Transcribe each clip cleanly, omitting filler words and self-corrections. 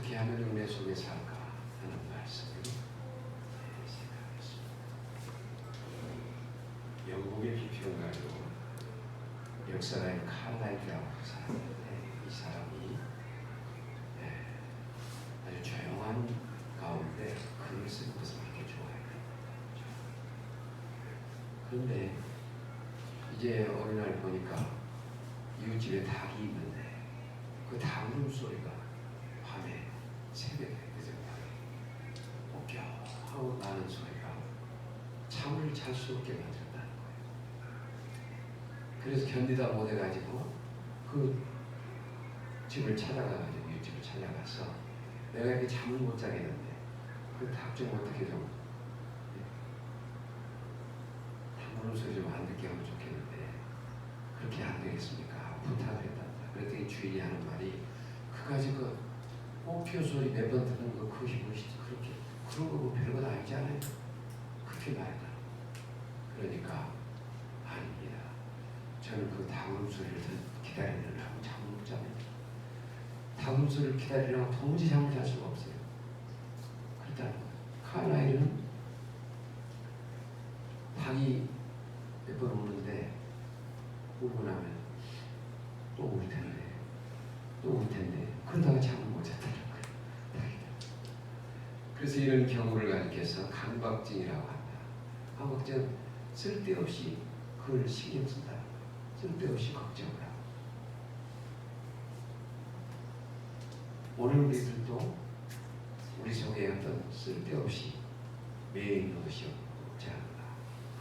어떻게 하면 은혜 속에 살까 하는 말씀을 생각했습니다. 영국의 비평가로 역사가인 칼라이트라고 사람인데 이 사람이 아주 조용한 가운데 글을 쓰는 것을 그렇게 좋아해요. 그런데 이제 어느 날 보니까 이웃집에 닭이 있는데 그 닭 울음소리가 밤에 새벽에 그저 하고 나는 소리가 잠을 잘 수 없게 만든다는 거예요. 그래서 견디다 못해가지고 그 집을 찾아가가지고 이웃집을 찾아가서 내가 이렇게 잠을 못 자겠는데 그 닭 좀 어떻게 좀 닭 울음소리 좀 안 듣게 하면 좋겠는데 그렇게 안 되겠습니까? 부탁을 했단다. 그랬더니 주인이 하는 말이 그까지 그 꽃피우 소리 몇 번 듣는 거 그것이 무엇이지 그렇게 그런 거 뭐 별것 아니지 않아요? 그렇게 말했다. 그러니까 아닙니다. 저는 그 닭 울음소리를 기다리느라고 잠을 못 자면 닭 울음소리를 기다리려고 도무지 잠을 잘 수가 없어요. 그렇다는 거예요. 칼라일은 닭이 몇 번 우는데 울고 나면 또 울 텐데 또 울 텐데 그러다가 잠을 못 잤다는 거예요. 그래서 이런 경우를 가리켜서 강박증이라고 한다. 강박증은 쓸데없이 그걸 신경 쓴다. 쓸데없이 걱정을 하고. 오늘 우리들도 우리 속에 어떤 쓸데없이 매여 있는 것이 없지 않나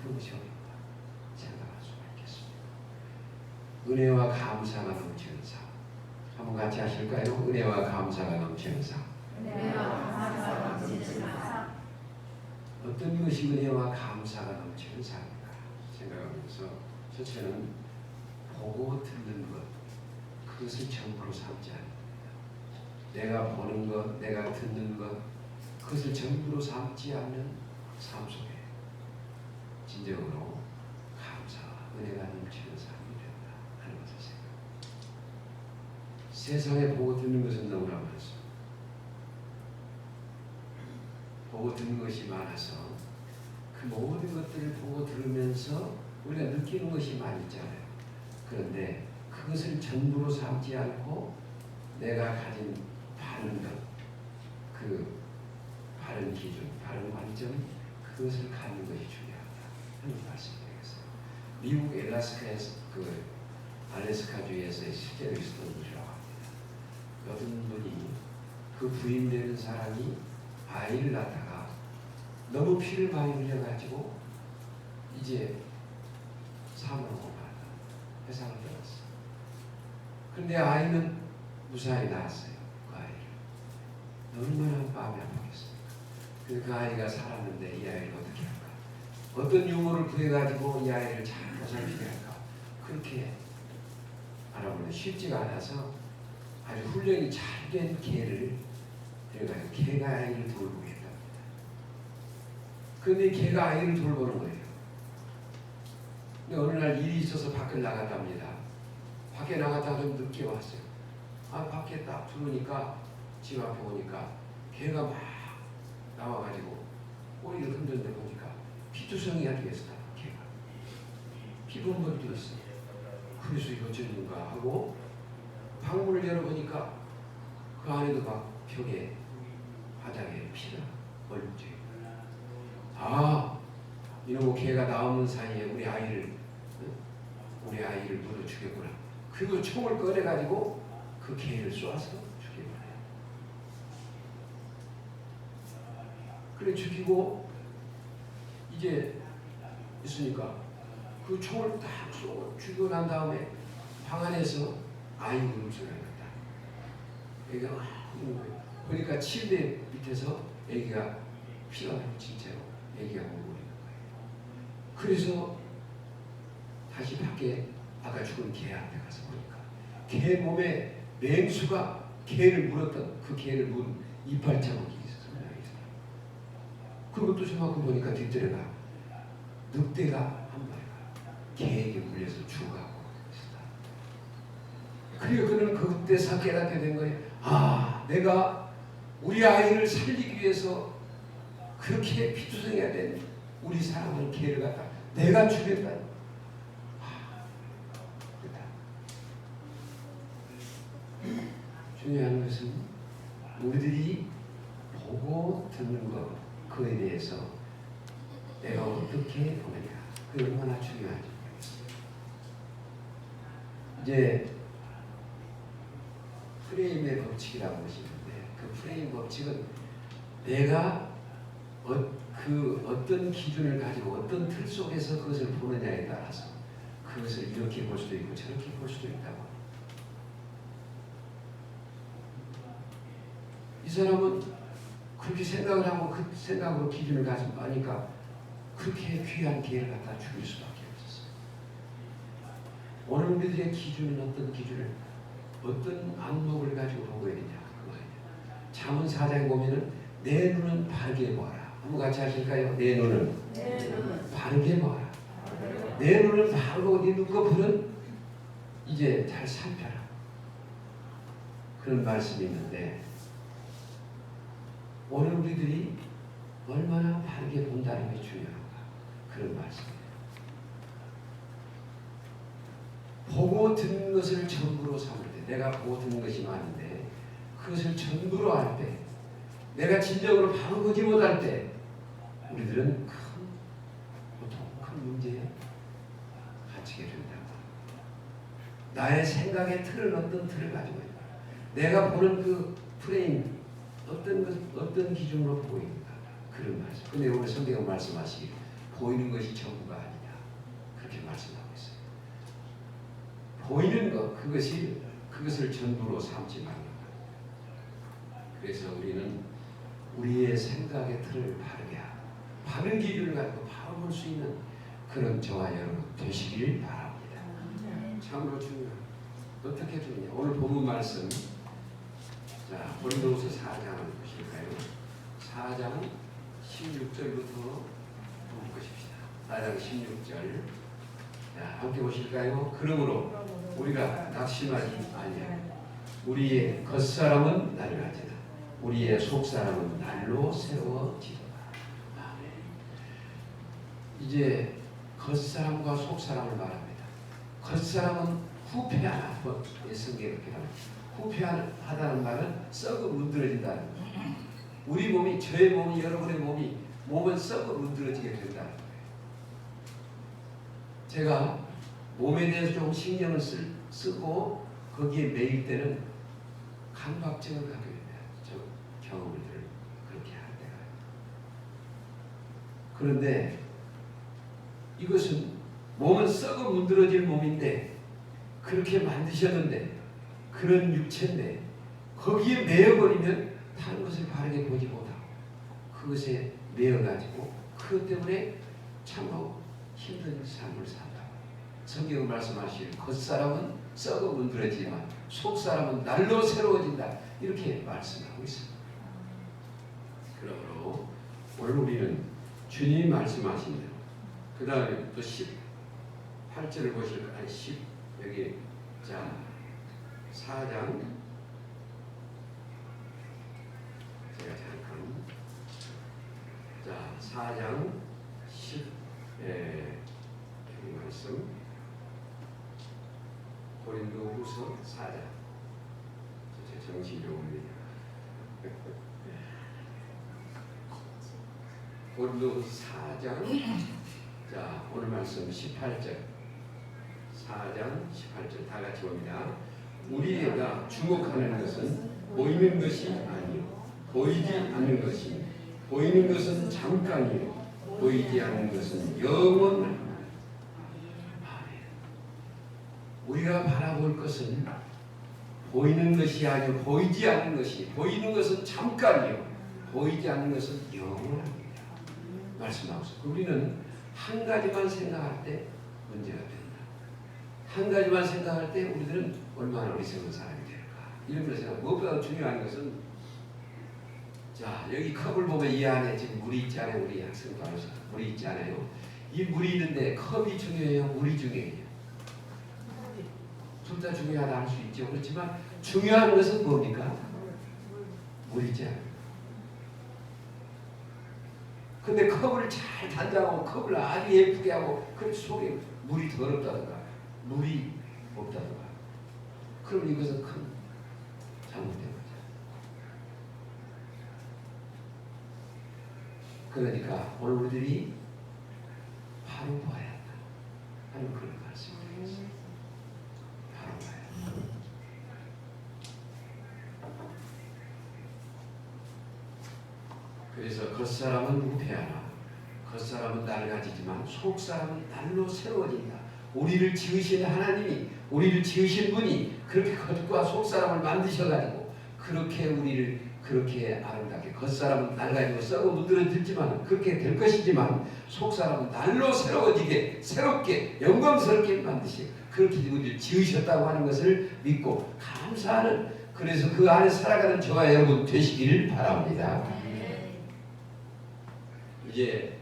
그런 것이 없나 생각할 수가 있겠습니다. 은혜와 감사가 넘치는 삶 한번 같이 하실까요? 은혜와 감사가 넘치는 삶. 은혜와 감사가 넘치는 삶. 어떤 것이 은혜와 감사가 넘치는 삶인가 생각하면서 첫째는 보고 듣는 것 그것을 전부로 삼지 않습니다. 내가 보는 것, 내가 듣는 것 그것을 전부로 삼지 않는 삶 속에 진정으로 감사와 은혜가 넘치는 삶이 된다 하는 것을 생각합니다. 세상에 보고 듣는 것은 너무나 많습니다. 보고 듣는 것이 많아서 그 모든 것들을 보고 들으면서 우리가 느끼는 것이 많이 있잖아요. 그런데 그것을 전부로 삼지 않고 내가 가진 바른 것, 그 바른 기준, 바른 관점 그것을 갖는 것이 중요하다 하는 말씀드리겠어요. 미국 엘라스카에서 그 알래스카주에서의 실제로 있었던 일이라고 합니다. 어떤 분이 그 부인 되는 사람이 아이를 낳다가 너무 피를 많이 흘려가지고 이제 사망을 하다 회상을 들었어요. 그런데 아이는 무사히 낳았어요. 그 아이를. 얼마나 마음이 아팠겠습니까? 그 아이가 살았는데 이 아이를 어떻게 할까? 어떤 유머를 구해가지고 이 아이를 잘 보살피게 할까? 그렇게 알아보는 쉽지가 않아서 아주 훈련이 잘 된 개를 데려가요. 개가 아이를 돌보게 했답니다. 그런데 개가 아이를 돌보는 거예요. 근데 어느 날 일이 있어서 밖을 나갔답니다. 밖에 나갔다가 좀 늦게 왔어요. 밖에 딱 들어오니까 집 앞에 오니까 개가 막 나와가지고 꼬리를 흔드는데 보니까 피투성이가 되겠어. 개가 피범벅이 되었어요. 그래서 이거 어쩌는가 하고 방문을 열어보니까 그 안에도 막 벽에 바닥에 피가 얼룩져 있고 이놈의 개가 나오는 사이에 우리 아이를 물어 죽였구나. 그리고 총을 꺼내가지고 그 개를 쏘아서 죽여버려요. 그래 죽이고 이제 있으니까 그 총을 딱 쏘고 죽이고 난 다음에 방 안에서 아이 울음소리가 났다. 애기가 우는 거예요. 그러니까 침대 밑에서 애기가 피가 묻힌 채로 애기가 울고 있는 거예요. 그래서 다시 밖에 아까 죽은 개한테 가서 보니까 개 몸에 맹수가 개를 물었던 그 개를 문 이빨 자국이 있었어요. 그것도 저만큼 보니까 뒷뜰에가 늑대가 한 마리가 개에게 물려서 죽어가고 있었다. 그리고 그는 그때서 깨닫게 된 거예요. 내가 우리 아이를 살리기 위해서 그렇게 피투성이가 된 우리 사랑하는 개를 갖다 내가 죽였다. 중요한 것은 우리들이 보고 듣는 것, 그에 대해서 내가 어떻게 보느냐, 그게 얼마나 중요한지 모르겠어요. 이제 프레임의 법칙이라고 하시는데, 그 프레임 법칙은 내가 어떤 기준을 가지고 어떤 틀 속에서 그것을 보느냐에 따라서 그것을 이렇게 볼 수도 있고 저렇게 볼 수도 있다고. 이 사람은 그렇게 생각을 하고 그 생각으로 기준을 가지고 하니까 그렇게 귀한 기회를 갖다 죽일 수밖에 없었어요. 오늘 우리들의 기준은 어떤 기준을, 어떤 안목을 가지고 보고 있느냐, 그거예요. 잠언 4장에 보면은 내 눈은 바르게 보아라. 한번 같이 하실까요? 내 눈은 바르게 보아라. 내 눈은 바르고 네 눈꺼풀은 이제 잘 살펴라. 그런 말씀이 있는데, 오늘 우리들이 얼마나 바르게 본다는 게 중요한가, 그런 말씀이에요. 보고 듣는 것을 전부로 삼을 때, 내가 보고 듣는 것이 많은데 그것을 전부로 할 때, 내가 진정으로 바로 보지 못할 때 우리들은 큰 문제에 갇히게 된다. 나의 생각의 틀은 어떤 틀을 가지고 있다. 내가 보는 그 프레임, 어떤 기준으로 보고 있는가, 그런 말씀. 근데 오늘 성경은 말씀하시기를 보이는 것이 전부가 아니냐, 그렇게 말씀하고 있어요. 보이는 것, 그것을 전부로 삼지 말라. 그래서 우리는 우리의 생각의 틀을 바르게 하고 바른 기준을 가지고 바로 볼 수 있는 그런 저와 여러분 되시길 바랍니다. 참으로 중요해요. 어떻게 중요해요? 오늘 본문 말씀, 자, 고린도후서 4장을 보실까요? 4장 16절부터 한번 보십시다. 4장 16절. 자, 함께 보실까요? 그러므로 우리가 낙심하지 아니하고 우리의 겉사람은 낡아지나 우리의 속사람은 날로 새로워지도다. 이제 겉사람과 속사람을 말합니다. 겉사람은 후패하나, 성경에 그렇게 말합니다. 후패하다는 말은 썩어 문드러진다는 거예요. 우리 몸이, 저의 몸이, 여러분의 몸은 썩어 문드러지게 된다는 거예요. 제가 몸에 대해서 좀 신경을 쓰고 거기에 매일 때는 강박증을 갖게 됩니다. 저 경험을 그렇게 할 때가. 그런데 이것은 몸은 썩어 문드러질 몸인데 그렇게 만드셨는데, 그런 육체인데 거기에 매여버리면 다른 것을 바르게 보지 못하고 그것에 매여가지고 그것 때문에 참으로 힘든 삶을 산다. 성경은 말씀하시길 겉사람은 썩어 문드러지지만 속사람은 날로 새로워진다, 이렇게 말씀하고 있습니다. 그러므로 오늘 우리는 주님이 말씀하신 대로, 그 다음에 또 18절을 보실까요? 아니 10, 여기, 자 4장, 제가 잠깐, 자 4장 10, 여기 말씀, 고린도후서 4장, 제 정신이 옵니다. 고린도후서 4장, 자 오늘 말씀 18절, 4장 18절 다 같이 봅니다. 우리가 주목하는 것은 보이는 것이 아니요 보이지 않는 것이니, 보이는 것은 잠깐이요 보이지 않는 것은 영원하다. 우리가 바라볼 것은 보이는 것이 아니요 보이지 않는 것이, 보이는 것은 잠깐이요 보이지 않는 것은 영원합니다. 말씀하고 있어요. 우리는 한 가지만 생각할 때 문제가 된다. 한 가지만 생각할 때 우리들은 얼마나 어리석은 사람이 될까, 이런 걸 생각. 무엇보다 중요한 것은, 자 여기 컵을 보면 이 안에 지금 물이 있잖아요. 우리 학생도 알아서 물이 있잖아요. 이 물이 있는데 컵이 중요해요, 물이 중요해요? 둘 다 중요하다 할 수 있죠. 그렇지만 중요한 것은 뭡니까? 물이지 않아요. 근데 컵을 잘 단장하고 컵을 아주 예쁘게 하고 그 속에 물이 더럽다든가 물이 없다든가 그럼 이것은 큰 잘못된 거죠. 그러니까 오늘 우리들이 바로 봐야 한다 하는 그런 말씀을 드리겠습니다. 바로 봐야 한다. 그래서 겉사람은 후패하나 겉사람은 낡아지지만 속사람은 날로 새로워진다. 우리를 지으신 하나님이 우리를 지으신 분이 그렇게 겉과 속사람을 만드셔가지고 그렇게 우리를 그렇게 아름답게 겉사람은 낡아지고 썩어 무드러지지만 그렇게 될 것이지만 속사람은 날로 새로워지게 새롭게 영광스럽게 만드시 그렇게 우리를 지으셨다고 하는 것을 믿고 감사하는 그래서 그 안에 살아가는 저와 여러분 되시기를 바랍니다. 이제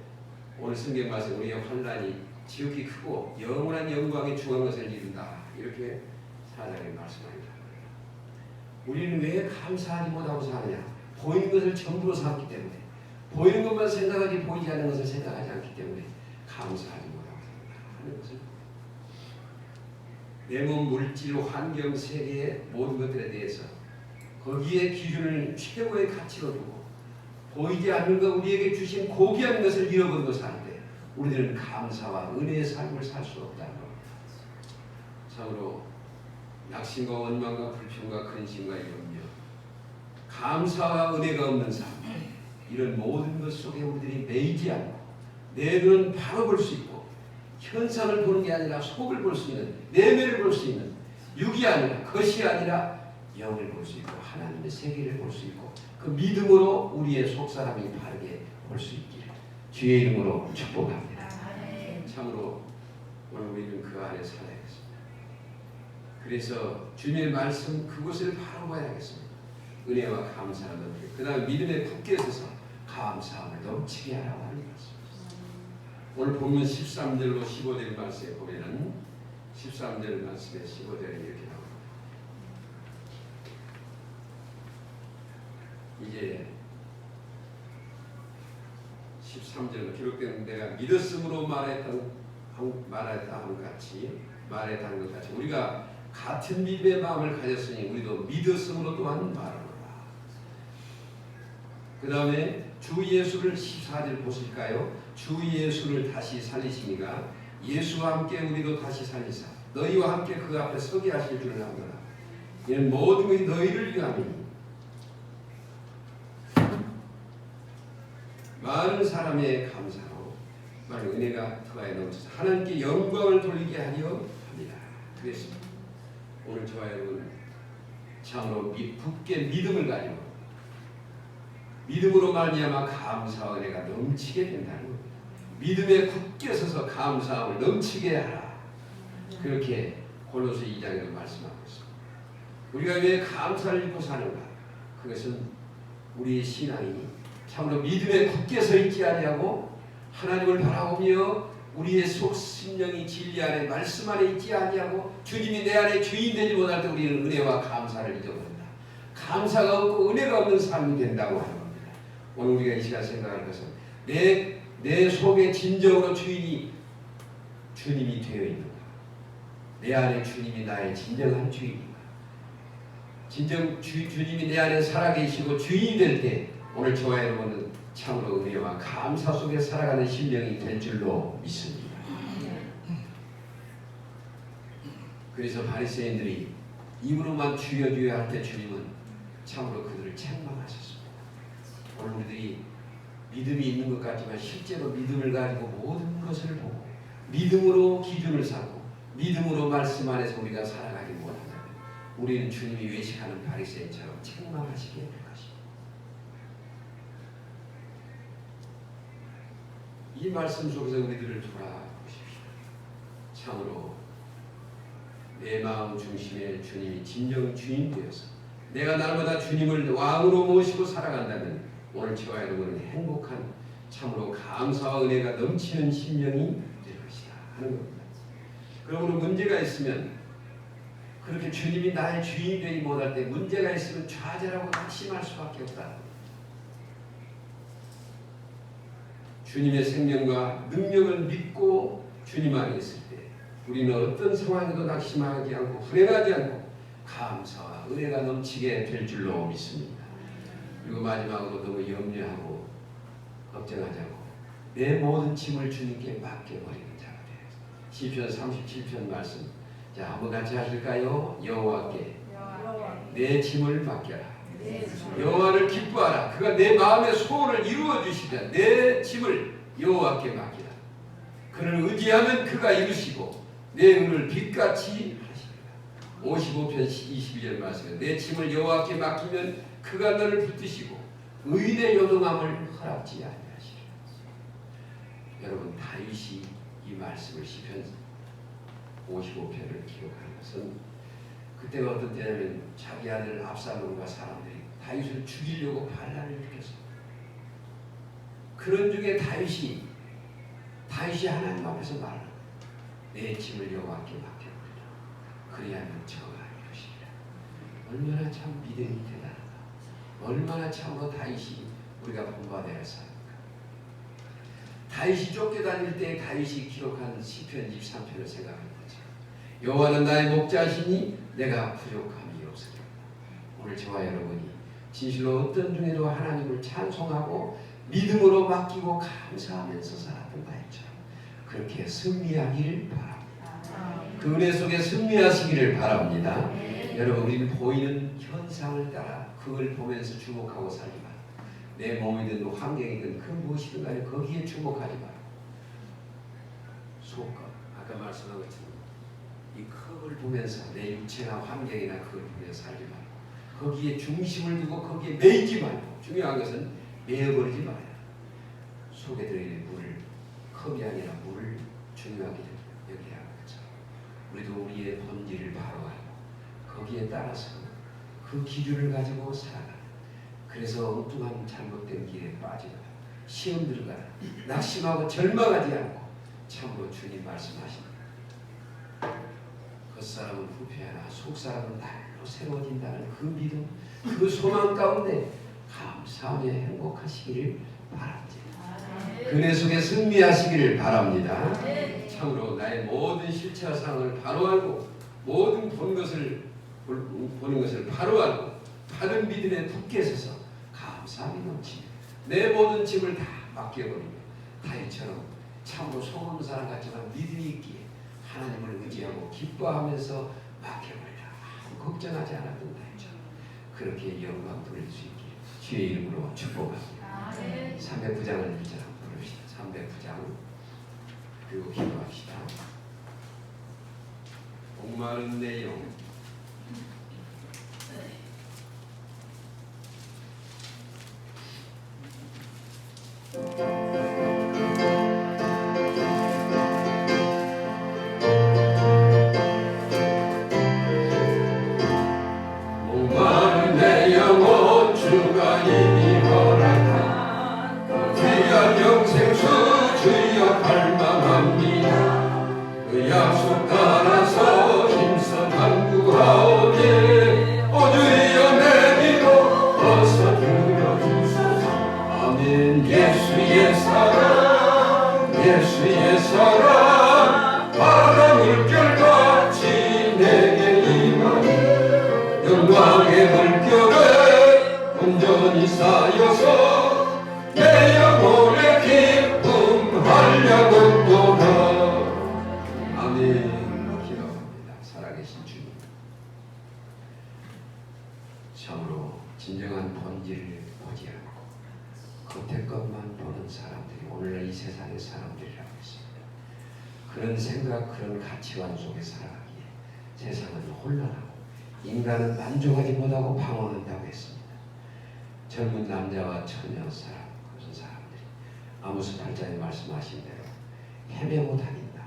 오늘 성경 말씀 우리의 환난이 지극히 크고 영원한 영광의 중한 것을 이룬다 이렇게 사장이 말씀합니다. 우리는 왜 감사하지 못하고 사느냐? 보이는 것을 전부로 삼기 때문에 보이는 것만 생각하지 보이지 않는 것을 생각하지 않기 때문에 감사하지 못하고 산다 하는 것을 내 몸, 물질, 환경, 세계의 모든 것들에 대해서 거기에 기준을 최고의 가치로 두고 보이지 않는 것 우리에게 주신 고귀한 것을 잃어버리고 사는데 우리들은 감사와 은혜의 삶을 살 수 없다는 겁니다. 참으로 낙심과 원망과 불평과 근심과 염려 감사와 은혜가 없는 삶 이런 모든 것 속에 우리들이 매이지 않고 내 눈은 바로 볼 수 있고 현상을 보는 게 아니라 속을 볼 수 있는 내면을 볼 수 있는 육이 아니라 것이 아니라 영을 볼 수 있고 하나님의 세계를 볼 수 있고 그 믿음으로 우리의 속사람이 바르게 볼 수 있기를 주의 이름으로 축복합니다. 참으로 오늘 우리는 그 안에 살아야겠습니다. 그래서 주님의 말씀 그곳을 바로 봐야겠습니다. 은혜와 감사를 넘치게 그 다음에 믿음에 굳게 서서 감사함을 넘치게 하라고 하는 말씀입니다. 오늘 본문 13절로 15절 말씀에 보면은 13절 말씀에 15절에 이렇게 나옵니다. 이제 13절로 기록된 내가 믿었으므로 말했다 한 것 같이 우리가 같은 믿음의 마음을 가졌으니 우리도 믿었으므로 또한 말하노라. 그 다음에 주 예수를 14절 보실까요? 주 예수를 다시 살리시니가 예수와 함께 우리도 다시 살리사 너희와 함께 그 앞에 서게 하실 줄을 알노라. 이는 모든 것이 너희를 위함이니 많은 사람의 감사로 많은 은혜가 더하여 넘쳐서 하나님께 영광을 돌리게 하려 합니다. 그랬습니다. 오늘 저와 여러분 참으로 굳게 믿음을 가지고 믿음으로 말미암아 감사와 은혜가 넘치게 된다는 겁니다. 믿음에 굳게 서서 감사함을 넘치게 하라. 그렇게 골로새 2장에도 말씀하고 있습니다. 우리가 왜 감사를 입고 사는가? 그것은 우리의 신앙이 참으로 믿음에 굳게 서 있지 아니하고 하나님을 바라보며 우리의 속 심령이 진리 안에 말씀 안에 있지 아니하고 주님이 내 안에 주인 되지 못할 때 우리는 은혜와 감사를 잊어버린다. 감사가 없고 은혜가 없는 삶이 된다고 하는 겁니다. 오늘 우리가 이 시간 생각할 것은 내 속에 진정으로 주님이 되어 있는가? 내 안에 주님이 나의 진정한 주인인가? 진정 주님이 내 안에 살아계시고 주인이 될 때 오늘 저와 여러분은 참으로 은혜와 감사 속에 살아가는 심령이 될 줄로 믿습니다. 그래서 바리새인들이 입으로만 주여 주여 할 때 주님은 참으로 그들을 책망하셨습니다. 오늘 우리들이 믿음이 있는 것 같지만 실제로 믿음을 가지고 모든 것을 보고 믿음으로 기준을 삼고 믿음으로 말씀 안에서 우리가 살아가지 못한다면 우리는 주님이 외식하는 바리새인처럼 책망하시게 될 것입니다. 이 말씀 속에서 우리들을 돌아보십시오. 참으로 내 마음 중심에 주님이 진정 주인 되어서 내가 날마다 주님을 왕으로 모시고 살아간다면 오늘 저와 여러분은 행복한 참으로 감사와 은혜가 넘치는 심령이 될 것이다 하는 겁니다. 그러므로 문제가 있으면 그렇게 주님이 나의 주인이 되지 못할 때 문제가 있으면 좌절하고 낙심할 수밖에 없다. 주님의 생명과 능력을 믿고 주님 안에 있을 때 우리는 어떤 상황에도 낙심하지 않고 불행하지 않고 감사와 은혜가 넘치게 될 줄로 믿습니다. 그리고 마지막으로 너무 염려하고 걱정하지 않고 내 모든 짐을 주님께 맡겨버리는 자가 되어요. 시편 37편 말씀, 자 한번 같이 하실까요? 여호와께 내 짐을 맡겨라. 여호와를 기뻐하라. 그가 내 마음의 소원을 이루어 주시면 내 짐을 여호와께 맡기라. 그를 의지하면 그가 이루시고 내 은을 빛같이 하시리라. 55편 22절 말씀에 내 짐을 여호와께 맡기면 그가 너를 붙드시고 의인의 요동함을 허락지 아니하시리라. 여러분 다윗이 이 말씀을 시편 55편을 기록하는 것은 그때가 어떤 때냐면 자기 아들 압살롬과 사람들이 다윗을 죽이려고 반란을 일으켰어. 그런 중에 다윗이 하나님 앞에서 말하는 내 짐을 여호와께 맡겨버리라. 그리하면 저가 이루시리라. 얼마나 참 믿음이 대단하다. 얼마나 참으로 다윗이 우리가 본받아야 할 사람입니까? 다윗이 쫓겨다닐 때 다윗이 기록한 시편 23편을 생각합니다. 여호와는 나의 목자시니 내가 부족함이 없으리라. 오늘 저와 여러분이 진실로 어떤 중에도 하나님을 찬송하고 믿음으로 맡기고 감사하면서 살았던 다윗처럼 그렇게 승리하기를 바랍니다. 그 은혜 속에 승리하시기를 바랍니다. 여러분 우리는 보이는 현상을 따라 그걸 보면서 주목하고 살지 말고 내 몸이든 환경이든 그 무엇이든 간에 거기에 주목하지 말고 속것 아까 말씀한 것처럼 이 컵을 보면서 내 육체나 환경이나 그걸 보면서 살지 말고 거기에 중심을 두고 거기에 매이지 말고 중요한 것은 매어버리지 말아요. 속에 들어있는 물을 컵이 아니라 물을 중요하게 여기야 하죠. 우리도 우리의 본질을 바로하고 거기에 따라서 그 기준을 가지고 살아가는 그래서 엉뚱한 잘못된 길에 빠지거나 시험 들어가나 낙심하고 절망하지 않고 참으로 주님 말씀하십니다. 겉사람은 후패하나 속사람은 날로 새로워진다는 그 믿음 그 소망 가운데 감사하며 행복하시기를 바랍니다. 그네 속에 승리하시기를 바랍니다. 참으로 나의 모든 실체와 상황을 바로 알고 모든 보는 것을 바로 알고 바른 믿음에 굳게 서서 감사함이 넘치며 내 모든 짐을 다 맡겨버리며 다윗처럼 참으로 속은 사람 같지만 믿음이 있기에 하나님을 의지하고 기뻐하면서 맡겨버리라. 아무 걱정하지 않았던 다윗처럼 그렇게 영광 돌릴 수 있기를 주의 이름으로 축복합니다. 309장을 일절 한번 부릅시다. 309장 그리고 기도합시다. 목마른 내 영 목마른 내 영혼 주가 이미 허락한 귀한 영생수 주여 갈망합니다. 그 약속 따라서 힘써 간구하오니 오 주여 내 믿음 어서 들어주소서. 아멘. 예수의 사랑 예수의 사랑 바다 물결같이 내게 임하니 영광의 물결에 온전히 쌓여서 내 영혼의 기쁨 하려고 또다. 아멘. 기도합니다. 살아계신 주님, 참으로 진정한 본질을 보지 않고 겉의 것만 보는 사람들이 오늘날 이 세상의 사람들이라고 했습니다. 그런 생각, 그런 가치관 속에 살아가기에 세상은 혼란하고 인간은 만족하지 못하고 방황한다고 했습니다. 젊은 남자와 처녀 사람, 그런 사람들이 아모스 8장에 말씀하신 대로 헤매고 다닌다.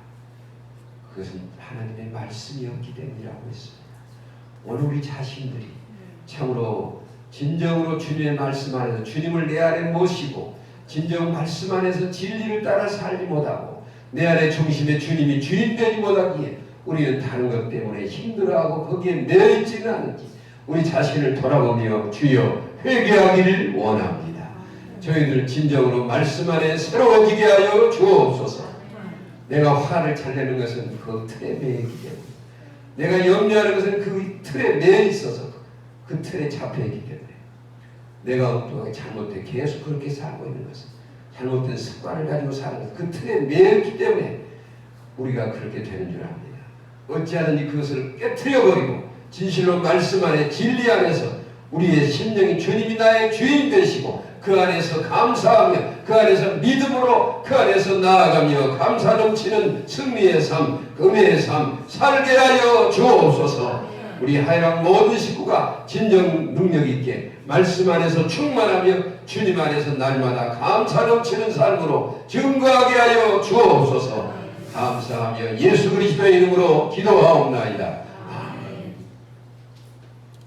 그것은 하나님의 말씀이 없기 때문이라고 했습니다. 오늘 우리 자신들이 참으로 진정으로 주님의 말씀 안에서 주님을 내 안에 모시고 진정 말씀 안에서 진리를 따라 살지 못하고 내 안에 중심에 주님이 주인 되지 못하기에 우리는 다른 것 때문에 힘들어하고 거기에 매여있지는 않은지 우리 자신을 돌아보며 주여 회개하기를 원합니다. 저희들 진정으로 말씀 안에 새로워지게 하여 주옵소서. 내가 화를 잘 내는 것은 그 틀에 매여 있기 때문에, 내가 염려하는 것은 그 틀에 매여 있어서 그 틀에 잡혀 있기 때문에, 내가 엉뚱하게 잘못돼 계속 그렇게 살고 있는 것은 잘못된 습관을 가지고 사는 것은 그 틀에 매여 있기 때문에 우리가 그렇게 되는 줄 압니다. 어찌하든지 그것을 깨트려버리고 진실로 말씀 안에 진리 안에서 우리의 심령이 주님이 나의 주인 되시고 그 안에서 감사하며 그 안에서 믿음으로 그 안에서 나아가며 감사 넘치는 승리의 삶, 은혜의 삶 살게 하여 주옵소서. 우리 하이랑 모든 식구가 진정 능력 있게 말씀 안에서 충만하며 주님 안에서 날마다 감사 넘치는 삶으로 증거하게 하여 주옵소서. 감사하며 예수 그리스도의 이름으로 기도하옵나이다.